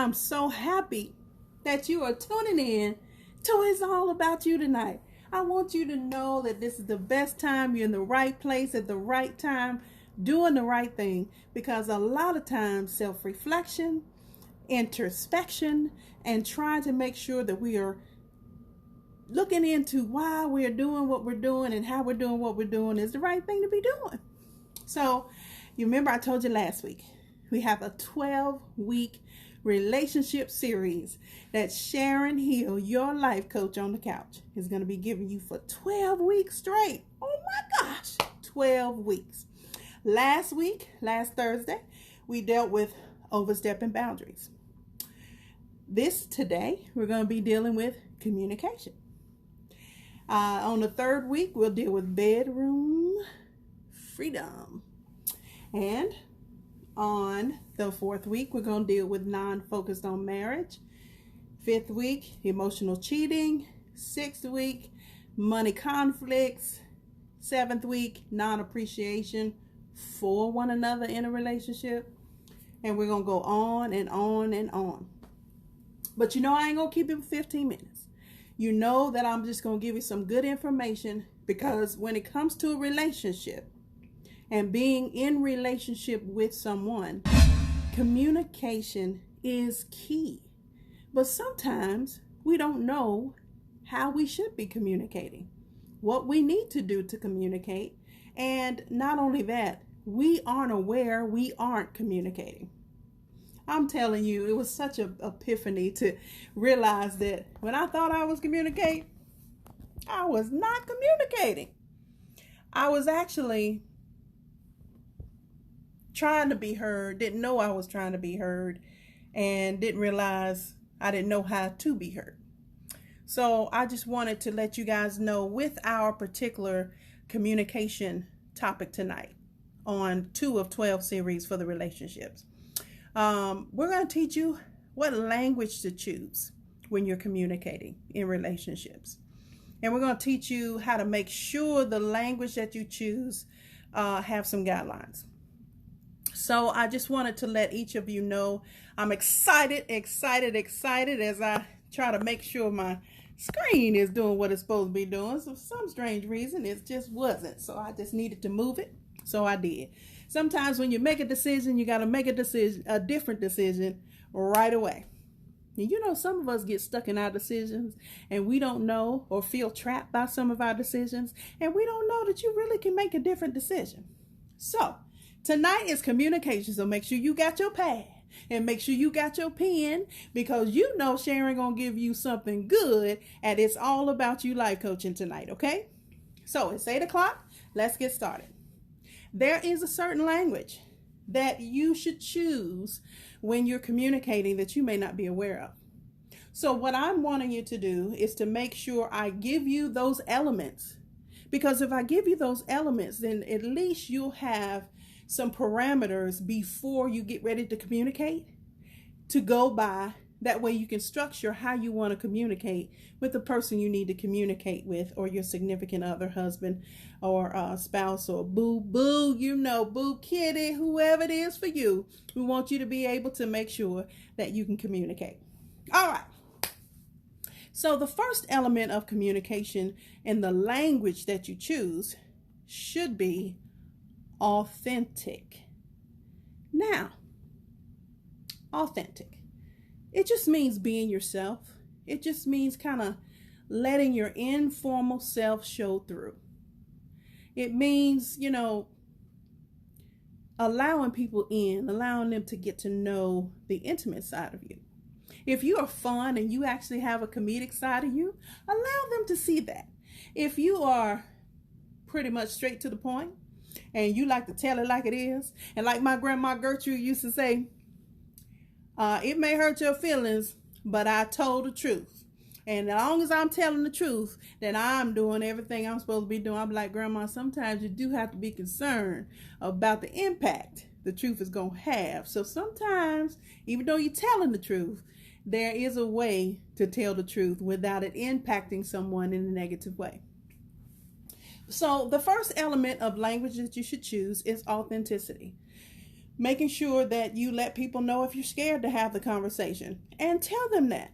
I'm so happy that you are tuning in to It's All About You tonight. I want you to know that this is the best time. You're in the right place at the right time, doing the right thing, because a lot of times self-reflection, introspection, and trying to make sure that we are looking into why we're doing what we're doing and how we're doing what we're doing is the right thing to be doing. So, you remember I told you last week, we have a 12-week relationship series that Sharon Hill, your life coach on the couch, is going to be giving you for 12 weeks straight. Oh my gosh, 12 weeks. Last Thursday, we dealt with overstepping boundaries. Today, we're going to be dealing with communication. On the third week, we'll deal with bedroom freedom. And on the fourth week, we're going to deal with non-focused on marriage. Fifth week, emotional cheating. Sixth week, money conflicts. Seventh week, non-appreciation for one another in a relationship. And we're going to go on and on and on. But you know I ain't going to keep it for 15 minutes. You know that I'm just going to give you some good information, because when it comes to a relationship and being in relationship with someone, communication is key. But sometimes we don't know how we should be communicating, what we need to do to communicate. And not only that, we aren't aware we aren't communicating. I'm telling you, it was such an epiphany to realize that when I thought I was communicating, I was not communicating. I was actually trying to be heard, didn't know I was trying to be heard, and didn't realize I didn't know how to be heard. So I just wanted to let you guys know, with our particular communication topic tonight on 2 of 12 series for the relationships. We're going to teach you what language to choose when you're communicating in relationships. And we're going to teach you how to make sure the language that you choose have some guidelines. So I just wanted to let each of you know I'm excited as I try to make sure my screen is doing what it's supposed to be doing. So for some strange reason, it just wasn't. So I just needed to move it. So I did. Sometimes when you make a decision, you got to make a different decision right away. And you know, some of us get stuck in our decisions and we don't know, or feel trapped by some of our decisions, and we don't know that you really can make a different decision. So tonight is communication. So make sure you got your pad and make sure you got your pen, because you know Sharon gonna give you something good, and it's all about you life coaching tonight. Okay, so it's 8 o'clock. Let's get started. There is a certain language that you should choose when you're communicating that you may not be aware of. So what I'm wanting you to do is to make sure I give you those elements, because if I give you those elements, then at least you'll have some parameters before you get ready to communicate to go by. That way you can structure how you want to communicate with the person you need to communicate with, or your significant other, husband or spouse, or boo, you know, boo kitty, whoever it is for you. We want you to be able to make sure that you can communicate. All right. So the first element of communication in the language that you choose should be authentic. Now, authentic. It just means being yourself. It just means kind of letting your informal self show through. It means, you know, allowing people in, allowing them to get to know the intimate side of you. If you are fun and you actually have a comedic side of you, allow them to see that. If you are pretty much straight to the point and you like to tell it like it is, and like my grandma Gertrude used to say, it may hurt your feelings, but I told the truth. And as long as I'm telling the truth, then I'm doing everything I'm supposed to be doing. I'm like, Grandma, sometimes you do have to be concerned about the impact the truth is going to have. So sometimes, even though you're telling the truth, there is a way to tell the truth without it impacting someone in a negative way. So the first element of language that you should choose is authenticity. Making sure that you let people know if you're scared to have the conversation, and tell them that.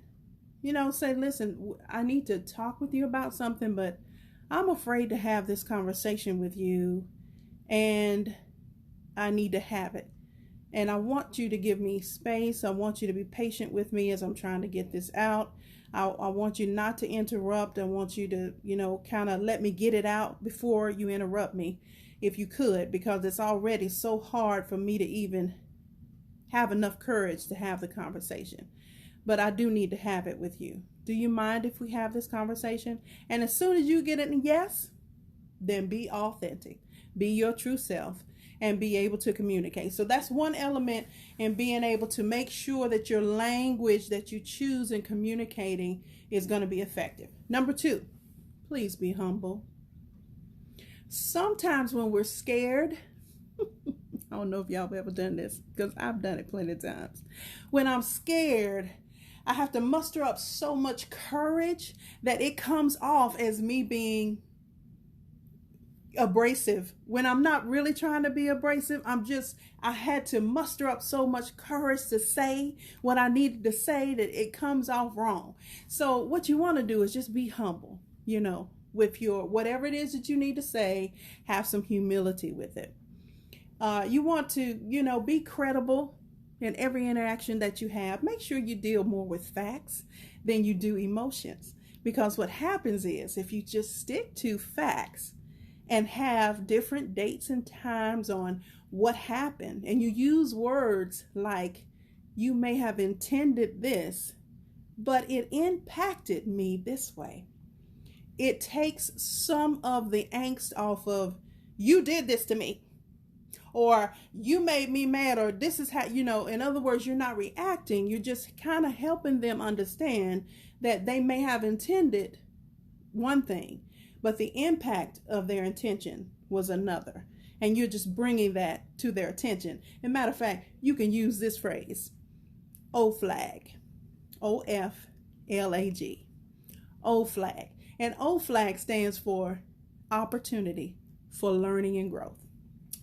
Say, listen, I need to talk with you about something, but I'm afraid to have this conversation with you, and I need to have it. And I want you to give me space. I want you to be patient with me as I'm trying to get this out. I want you not to interrupt. I want you to, kind of let me get it out before you interrupt me, if you could, because it's already so hard for me to even have enough courage to have the conversation. But I do need to have it with you. Do you mind if we have this conversation? And as soon as you get it, yes, then be authentic. Be your true self and be able to communicate. So that's one element in being able to make sure that your language that you choose in communicating is going to be effective. Number 2, please be humble. Sometimes when we're scared, I don't know if y'all have ever done this, because I've done it plenty of times. When I'm scared, I have to muster up so much courage that it comes off as me being abrasive when I'm not really trying to be abrasive. I had to muster up so much courage to say what I needed to say that it comes off wrong. So what you want to do is just be humble, with your whatever it is that you need to say. Have some humility with it. You want to, be credible in every interaction that you have. Make sure you deal more with facts than you do emotions, because what happens is, if you just stick to facts and have different dates and times on what happened, and you use words like, you may have intended this, but it impacted me this way, it takes some of the angst off of, you did this to me, or you made me mad, or this is how, in other words, you're not reacting. You're just kind of helping them understand that they may have intended one thing, but the impact of their intention was another. And you're just bringing that to their attention. As a matter of fact, you can use this phrase, OFLAG, OFLAG, OFLAG. And OFLAG stands for opportunity for learning and growth.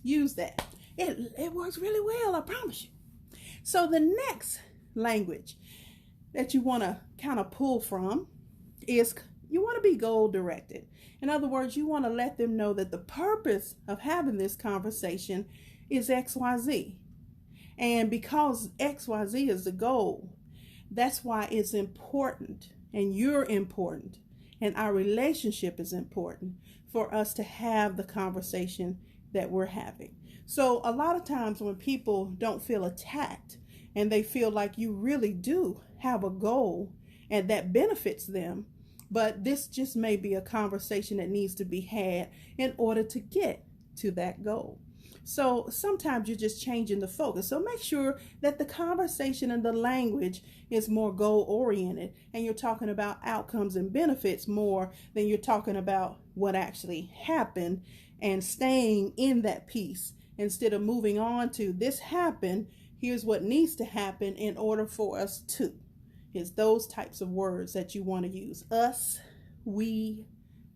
Use that. It works really well, I promise you. So the next language that you want to kind of pull from is, you want to be goal directed. In other words, you want to let them know that the purpose of having this conversation is XYZ. And because XYZ is the goal, that's why it's important, and you're important, and our relationship is important for us to have the conversation that we're having. So a lot of times when people don't feel attacked, and they feel like you really do have a goal and that benefits them, but this just may be a conversation that needs to be had in order to get to that goal. So sometimes you're just changing the focus. So make sure that the conversation and the language is more goal oriented, and you're talking about outcomes and benefits more than you're talking about what actually happened, and staying in that piece instead of moving on to, this happened, here's what needs to happen in order for us to. It's those types of words that you want to use. Us, we,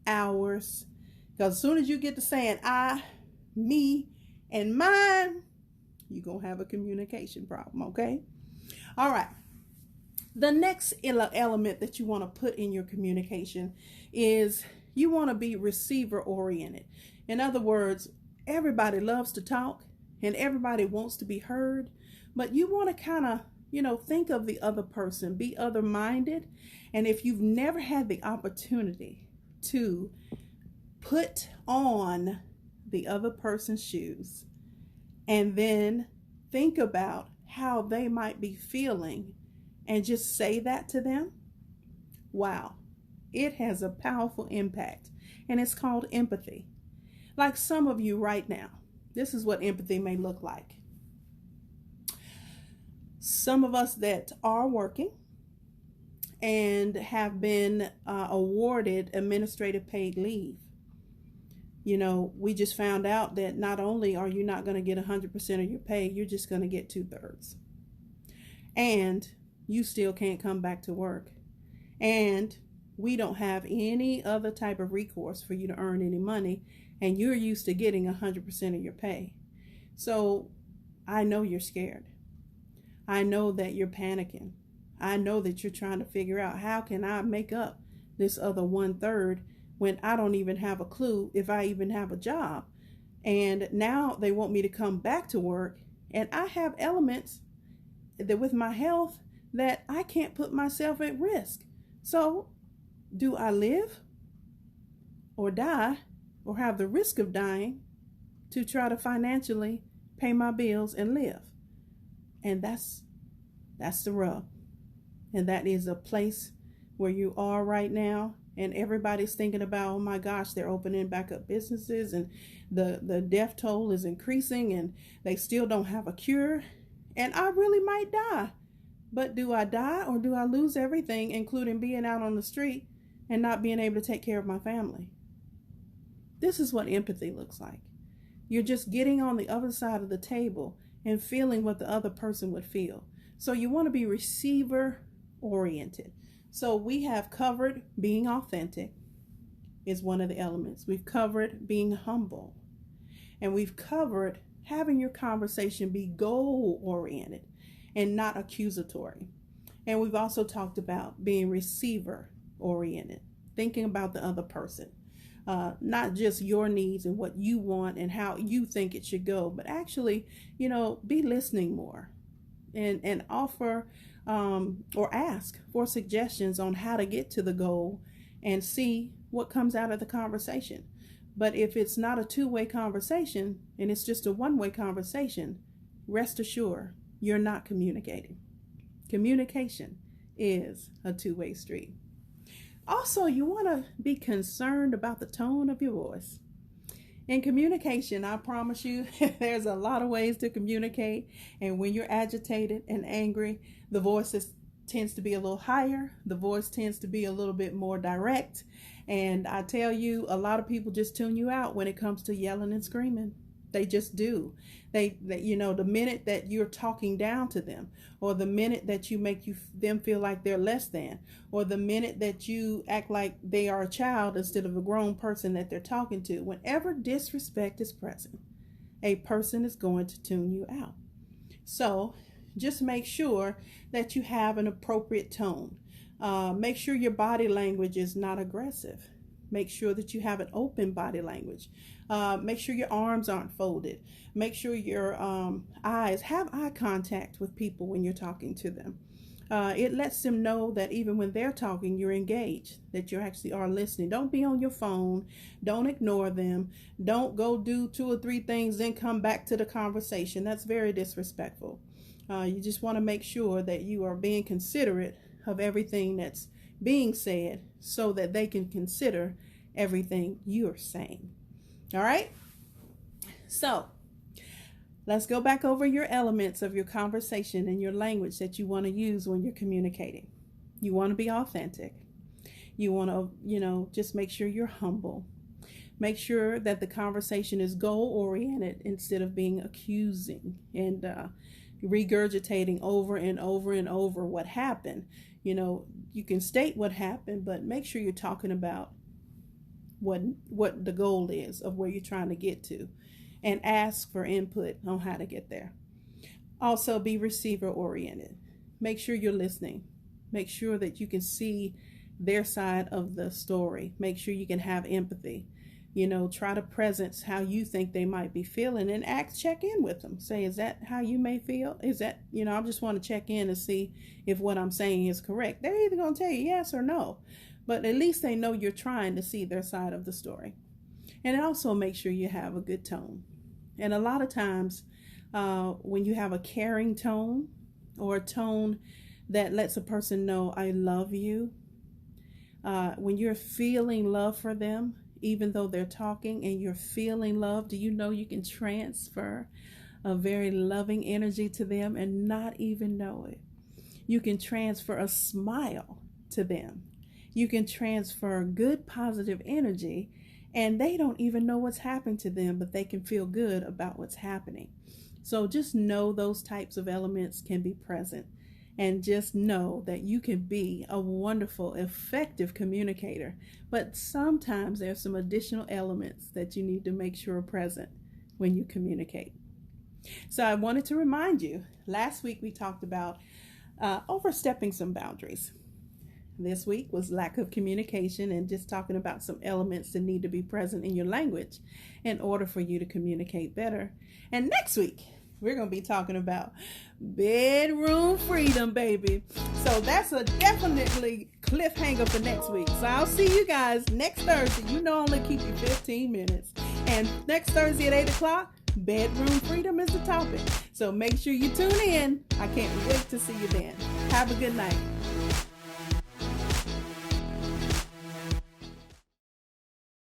ours. Because as soon as you get to saying I, me, and mine, you're going to have a communication problem, okay? All right. The next element that you want to put in your communication is, you want to be receiver oriented. In other words, everybody loves to talk and everybody wants to be heard, but you want to kind of, think of the other person, be other minded. And if you've never had the opportunity to put on the other person's shoes and then think about how they might be feeling and just say that to them, wow, it has a powerful impact. And it's called empathy. Like some of you right now, this is what empathy may look like. Some of us that are working and have been awarded administrative paid leave. We just found out that not only are you not going to get 100% of your pay, you're just going to get 2/3. And you still can't come back to work. And we don't have any other type of recourse for you to earn any money. And you're used to getting 100% of your pay. So I know you're scared. I know that you're panicking. I know that you're trying to figure out, how can I make up this other 1/3 when I don't even have a clue if I even have a job. And now they want me to come back to work, and I have elements that with my health that I can't put myself at risk. So do I live or die or have the risk of dying to try to financially pay my bills and live? And that's the rub. And that is a place where you are right now. And everybody's thinking about, oh my gosh, they're opening back up businesses and the death toll is increasing and they still don't have a cure. And I really might die. But do I die or do I lose everything, including being out on the street and not being able to take care of my family? This is what empathy looks like. You're just getting on the other side of the table and feeling what the other person would feel. So you want to be receiver oriented. So we have covered being authentic is one of the elements. We've covered being humble. And we've covered having your conversation be goal oriented and not accusatory. And we've also talked about being receiver oriented, thinking about the other person. Not just your needs and what you want and how you think it should go, but actually, be listening more and offer or ask for suggestions on how to get to the goal and see what comes out of the conversation. But if it's not a two-way conversation and it's just a one-way conversation, rest assured you're not communicating. Communication is a two-way street. Also, you want to be concerned about the tone of your voice. In communication, I promise you, there's a lot of ways to communicate. And when you're agitated and angry, the voice tends to be a little higher. The voice tends to be a little bit more direct. And I tell you, a lot of people just tune you out when it comes to yelling and screaming. They just do. They the minute that you're talking down to them, or the minute that you make them feel like they're less than, or the minute that you act like they are a child instead of a grown person that they're talking to, whenever disrespect is present, a person is going to tune you out. So just make sure that you have an appropriate tone. Make sure your body language is not aggressive. Make sure that you have an open body language. Make sure your arms aren't folded. Make sure your eyes have eye contact with people when you're talking to them. It lets them know that even when they're talking, you're engaged, that you actually are listening. Don't be on your phone. Don't ignore them. Don't go do 2 or 3 things, then come back to the conversation. That's very disrespectful. You just want to make sure that you are being considerate of everything that's being said so that they can consider everything you're saying. All right? So let's go back over your elements of your conversation and your language that you want to use when you're communicating. You want to be authentic. You want to, just make sure you're humble. Make sure that the conversation is goal-oriented instead of being accusing and regurgitating over and over and over what happened. You can state what happened, but make sure you're talking about what the goal is of where you're trying to get to, and ask for input on how to get there. Also, be receiver oriented. Make sure you're listening. Make sure that you can see their side of the story. Make sure you can have empathy. Try to presence how you think they might be feeling, and check in with them. Say, is that how you may feel? Is that, I just want to check in and see if what I'm saying is correct. They're either going to tell you yes or no, but at least they know you're trying to see their side of the story. And also make sure you have a good tone. And a lot of times when you have a caring tone, or a tone that lets a person know, I love you, when you're feeling love for them, even though they're talking and you're feeling love, do you know you can transfer a very loving energy to them and not even know it? You can transfer a smile to them. You can transfer good, positive energy, and they don't even know what's happened to them, but they can feel good about what's happening. So just know those types of elements can be present. And just know that you can be a wonderful, effective communicator. But sometimes there's some additional elements that you need to make sure are present when you communicate. So I wanted to remind you, last week we talked about overstepping some boundaries. This week was lack of communication and just talking about some elements that need to be present in your language in order for you to communicate better. And next week, we're going to be talking about bedroom freedom, baby. So that's a definitely cliffhanger for next week. So I'll see you guys next Thursday. You know I only keep you 15 minutes. And next Thursday at 8 o'clock, bedroom freedom is the topic. So make sure you tune in. I can't wait to see you then. Have a good night.